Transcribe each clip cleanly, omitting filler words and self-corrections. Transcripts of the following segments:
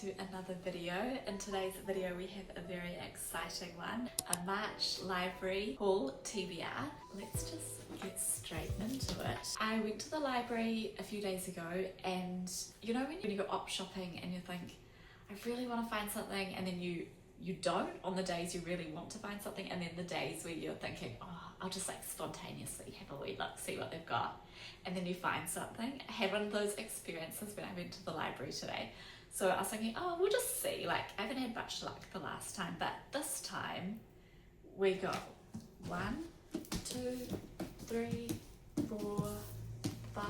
to another video. In today's video we have a very exciting one, a March library haul TBR. Let's just get straight into it. I went to the library a few days ago, and you know when you go op shopping and you think, I really want to find something, and then you don't on the days you really want to find something, and then the days where you're thinking, oh, I'll just like spontaneously have a wee look, see what they've got, and then you find something. I had one of those experiences when I went to the library today. So I was thinking, oh, we'll just see. Like, I haven't had much luck the last time, but this time we got 1, 2, 3, 4, 5,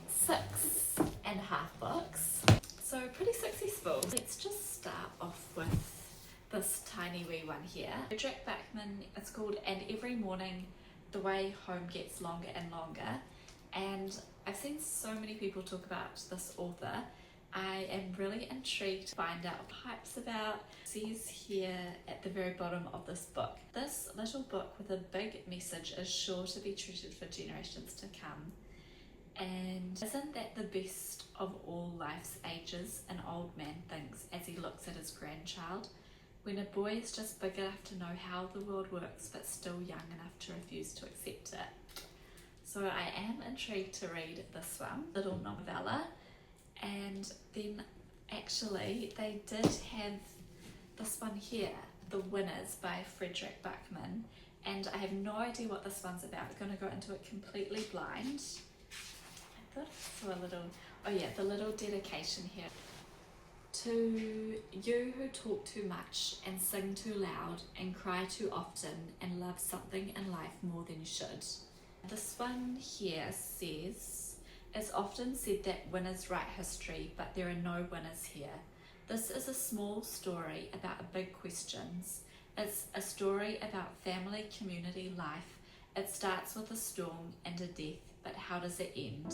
6 and a half books. So pretty successful. Let's just start off with this tiny wee one here. Frederick Backman, it's called And Every Morning the Way Home Gets Longer and Longer. And I've seen so many people talk about this author. I am really intrigued to find out what hype's about. It says here at the very bottom of this book, this little book with a big message is sure to be treasured for generations to come. And isn't that the best of all life's ages, an old man thinks as he looks at his grandchild, when a boy is just big enough to know how the world works but still young enough to refuse to accept it. So I am intrigued to read this one, little novella. And then actually they did have this one here, The Winners by Frederick Backman, and I have no idea what this one's about. I'm going to go into it completely blind. I thought I saw a little, oh yeah, the little dedication here. To you who talk too much and sing too loud and cry too often and love something in life more than you should. This one here says, it's often said that winners write history, but there are no winners here. This is a small story about big questions. It's a story about family, community, life. It starts with a storm and a death, but how does it end?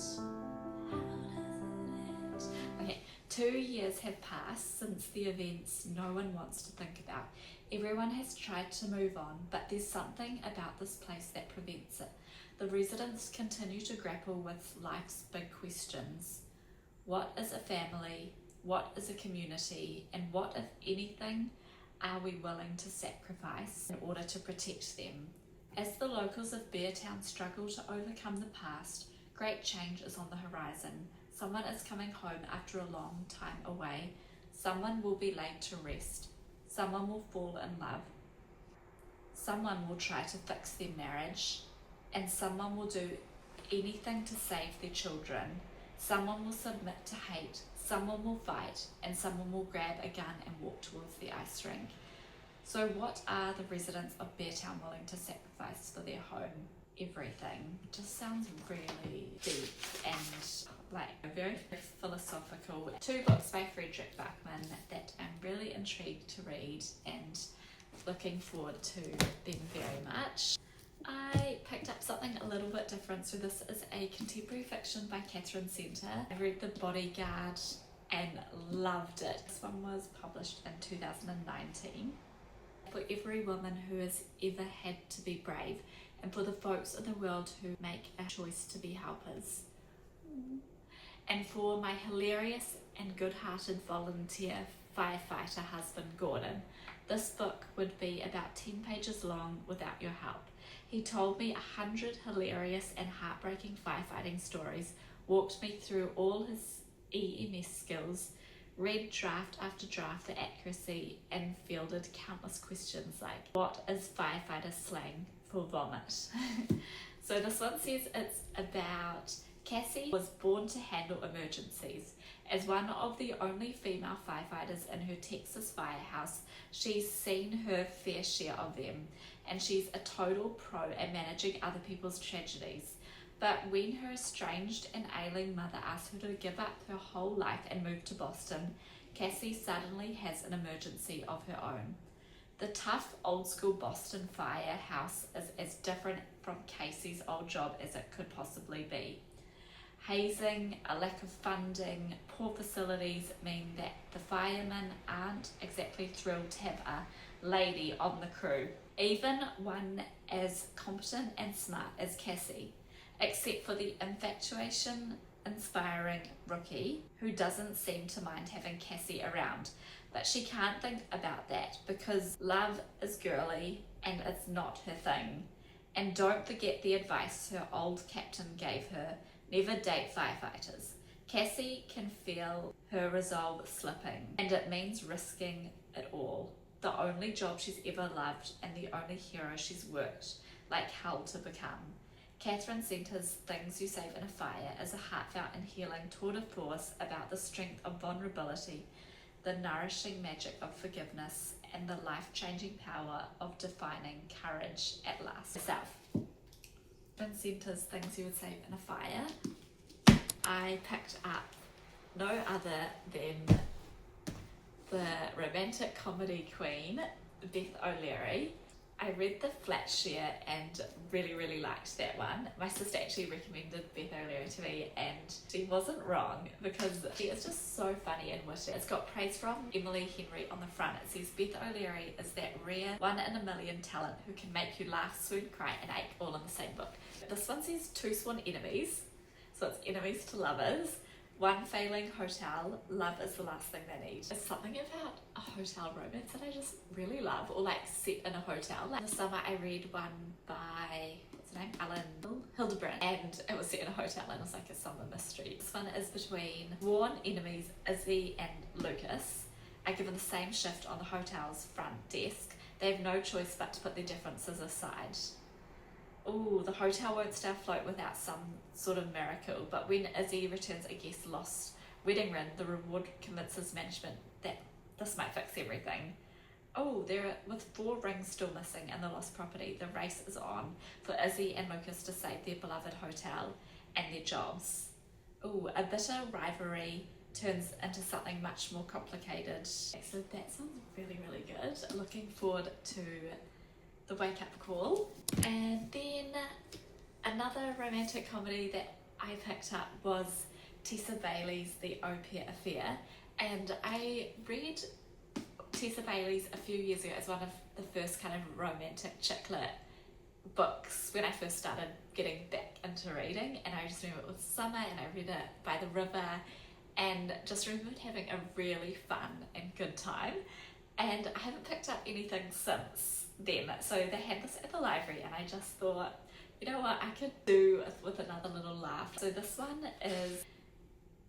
Okay, 2 years have passed since the events no one wants to think about. Everyone has tried to move on, but there's something about this place that prevents it. The residents continue to grapple with life's big questions. What is a family? What is a community? And what, if anything, are we willing to sacrifice in order to protect them? As the locals of Beartown struggle to overcome the past, great change is on the horizon. Someone is coming home after a long time away. Someone will be laid to rest. Someone will fall in love. Someone will try to fix their marriage. And someone will do anything to save their children. Someone will submit to hate, someone will fight, and someone will grab a gun and walk towards the ice rink. So what are the residents of Beartown willing to sacrifice for their home? Everything. Just sounds really deep and like very philosophical. 2 books by Frederick Backman that I'm really intrigued to read and looking forward to them very much. I picked up something a little bit different. So this is a contemporary fiction by Catherine Center. I read The Bodyguard and loved it. This one was published in 2019. For every woman who has ever had to be brave, and for the folks in the world who make a choice to be helpers. And for my hilarious and good-hearted volunteer firefighter husband Gordon, this book would be about 10 pages long without your help. He told me 100 hilarious and heartbreaking firefighting stories, walked me through all his EMS skills, read draft after draft for accuracy, and fielded countless questions like, what is firefighter slang for vomit? So this one says it's about Cassie was born to handle emergencies. As one of the only female firefighters in her Texas firehouse, she's seen her fair share of them, and she's a total pro at managing other people's tragedies. But when her estranged and ailing mother asks her to give up her whole life and move to Boston, Cassie suddenly has an emergency of her own. The tough old school Boston firehouse is as different from Casey's old job as it could possibly be. Hazing, a lack of funding, poor facilities mean that the firemen aren't exactly thrilled to have a lady on the crew, even one as competent and smart as Cassie. Except for the infatuation, inspiring rookie who doesn't seem to mind having Cassie around, but she can't think about that because love is girly and it's not her thing. And don't forget the advice her old captain gave her: never date firefighters. Cassie can feel her resolve slipping, and it means risking it all. The only job she's ever loved and the only hero she's worked like hell to become. Catherine Center's Things You Save in a Fire is a heartfelt and healing tour de force about the strength of vulnerability, the nourishing magic of forgiveness, and the life-changing power of defining courage at last. Myself. Catherine Center's Things You Would Save in a Fire, I picked up no other than the romantic comedy queen, Beth O'Leary. I read The Flat Share and really liked that one. My sister actually recommended Beth O'Leary to me and she wasn't wrong because she is just so funny and witty. It's got praise from Emily Henry on the front. It says Beth O'Leary is that rare 1 in a million talent who can make you laugh, swoon, cry and ache all in the same book. This one says 2 sworn enemies, so it's enemies to lovers. 1 failing hotel, love is the last thing they need. It's something about a hotel romance that I just really love, or like set in a hotel. Like in the summer I read one by, what's her name? Hildebrand, and it was set in a hotel and it was like a summer mystery. This one is between sworn enemies Izzy and Lucas are given the same shift on the hotel's front desk. They have no choice but to put their differences aside. Oh, the hotel won't stay afloat without some sort of miracle, but when Izzy returns a guest's lost wedding ring, the reward convinces management that this might fix everything. Oh, with 4 rings still missing and the lost property, the race is on for Izzy and Lucas to save their beloved hotel and their jobs. Oh, a bitter rivalry turns into something much more complicated. So that sounds really good. Looking forward to the Wake Up Call. And then another romantic comedy that I picked up was Tessa Bailey's The Au Pair Affair, and I read Tessa Bailey's a few years ago as one of the first kind of romantic chick lit books when I first started getting back into reading, and I just remember it was summer and I read it by the river and just remembered having a really fun and good time, and I haven't picked up anything since then. So they had this at the library and I just thought, you know what, I could do with another little laugh. So this one is,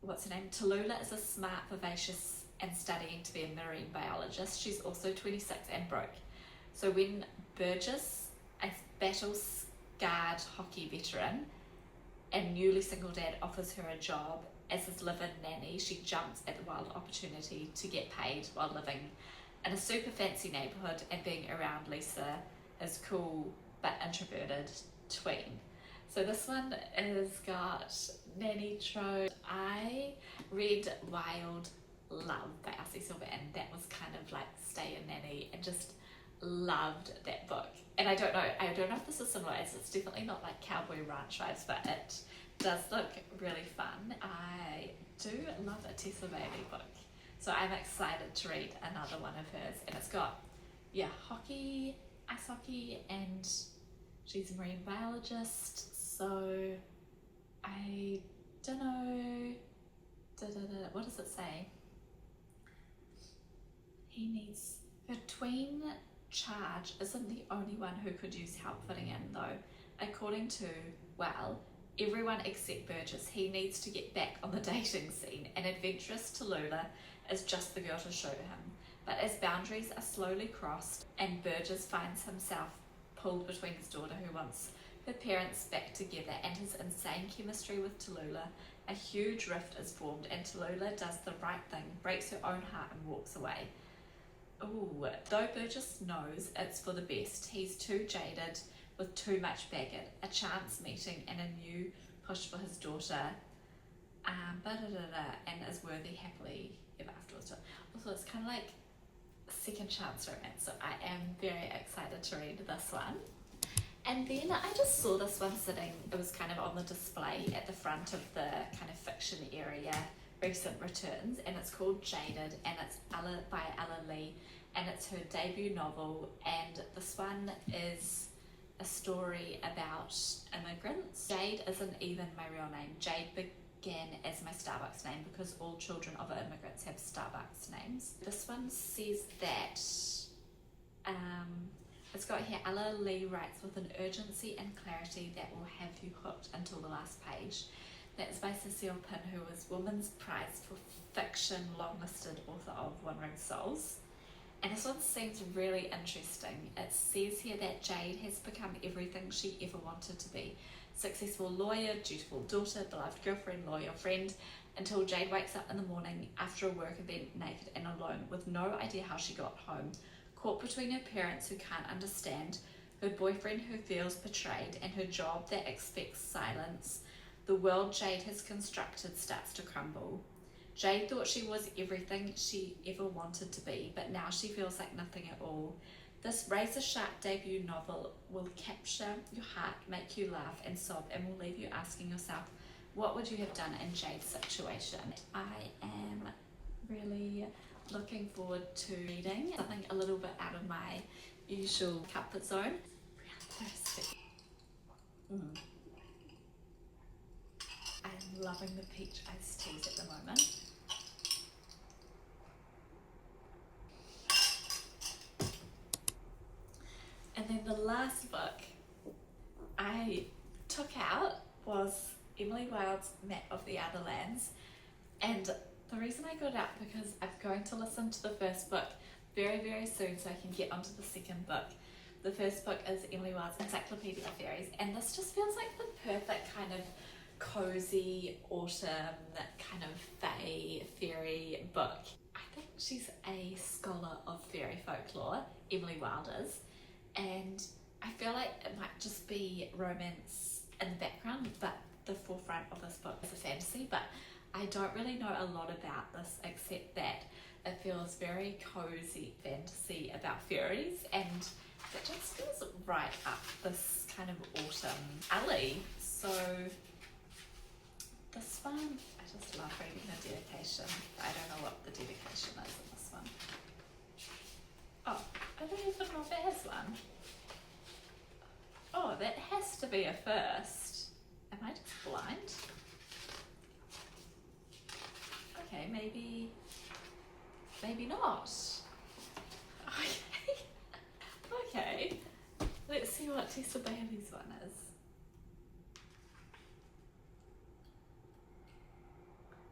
what's her name? Tallulah is a smart, vivacious and studying to be a marine biologist. She's also 26 and broke. So when Burgess, a battle-scarred hockey veteran and newly single dad, offers her a job as his live-in nanny, she jumps at the wild opportunity to get paid while living in a super fancy neighbourhood, and being around Lisa is cool but introverted tween. So this one has got nanny trope. I read Wild Love by R.C. Silver, and that was kind of like Stay a Nanny, and just loved that book. And I don't know if this is similar, as it's definitely not like Cowboy Ranch vibes, but it does look really fun. I do love a Tessa Bailey book. So I'm excited to read another one of hers, and it's got, hockey, ice hockey, and she's a marine biologist, so I don't know, what does it say? Her tween charge isn't the only one who could use help fitting in though. According to, everyone except Burgess, he needs to get back on the dating scene, and adventurous Tallulah is just the girl to show him. But as boundaries are slowly crossed and Burgess finds himself pulled between his daughter who wants her parents back together and his insane chemistry with Tallulah, a huge rift is formed and Tallulah does the right thing, breaks her own heart and walks away. Ooh, though Burgess knows it's for the best, he's too jaded with too much baggage, a chance meeting and a new push for his daughter, and is worthy happily ever afterwards. Also, it's kind of like second chance romance, so I am very excited to read this one. And then I just saw this one sitting, it was kind of on the display at the front of the kind of fiction area, recent returns, and it's called Jaded, and it's by Ella Lee, and it's her debut novel, and this one is a story about immigrants. Jade isn't even my real name. Jade Gan as my Starbucks name because all children of immigrants have Starbucks names. This one says that it's got here, Ella Lee writes with an urgency and clarity that will have you hooked until the last page. That's by Cecile Pin, who is Women's Prize for Fiction long-listed author of One Ring Souls. And this one seems really interesting. It says here that Jade has become everything she ever wanted to be. Successful lawyer, dutiful daughter, beloved girlfriend, loyal friend, until Jade wakes up in the morning after a work event naked and alone with no idea how she got home, caught between her parents who can't understand, her boyfriend who feels betrayed, and her job that expects silence. The world Jade has constructed starts to crumble. Jade thought she was everything she ever wanted to be, but now she feels like nothing at all. This razor-sharp debut novel will capture your heart, make you laugh and sob, and will leave you asking yourself, what would you have done in Jade's situation? I am really looking forward to reading something a little bit out of my usual comfort zone. Really thirsty. I'm loving the peach iced teas at the moment. And then the last book I took out was Emily Wilde's Map of the Other Lands. And the reason I got it out because I'm going to listen to the first book very, very soon so I can get onto the second book. The first book is Emily Wilde's Encyclopedia of Fairies, and this just feels like the perfect kind of cozy autumn kind of fairy book. I think she's a scholar of fairy folklore, Emily Wilde is, and I feel like it might just be romance in the background, but the forefront of this book is a fantasy. But I don't really know a lot about this except that it feels very cozy fantasy about fairies, and it just feels right up this kind of autumn alley. So this one, I just love reading the dedication. I don't know what the dedication is in this one. Oh, I don't even know if it has one. Oh, that has to be a first. Am I just blind? Okay, maybe not. Okay. Okay. Let's see what Tessa Bailey's one is.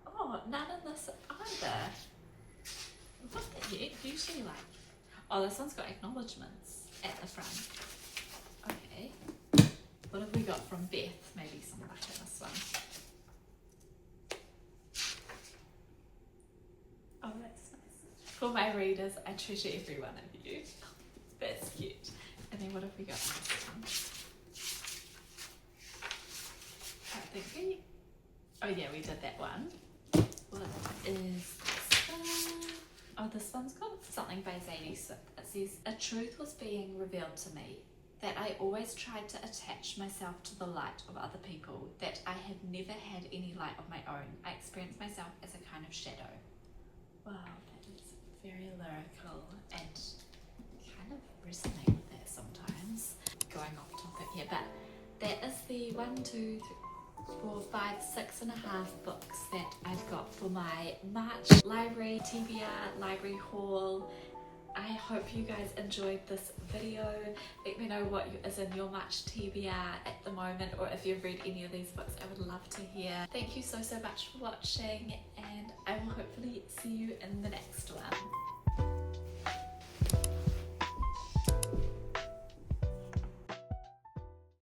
Oh, none in this either. What the heck? Usually like... Oh, this one's got acknowledgements at the front. Okay. What have we got from Beth? Maybe some luck in this one. Oh, that's nice. For my readers, I treasure every one of you. That's cute. And then what have we got in this one? I think we... Oh yeah, we did that one. What is this one? Oh, this one's got something by Zadie Swift. It says, a truth was being revealed to me, that I always tried to attach myself to the light of other people, that I have never had any light of my own. I experienced myself as a kind of shadow. Wow, that is very lyrical and kind of resonate with that sometimes. Going off topic here, but that is the 1, 2, 3, 4, 5, 6.5 books that I've got for my March library TBR library haul. I hope you guys enjoyed this video. Let me know what is in your March TBR at the moment, or if you've read any of these books, I would love to hear. Thank you so much for watching, and I will hopefully see you in the next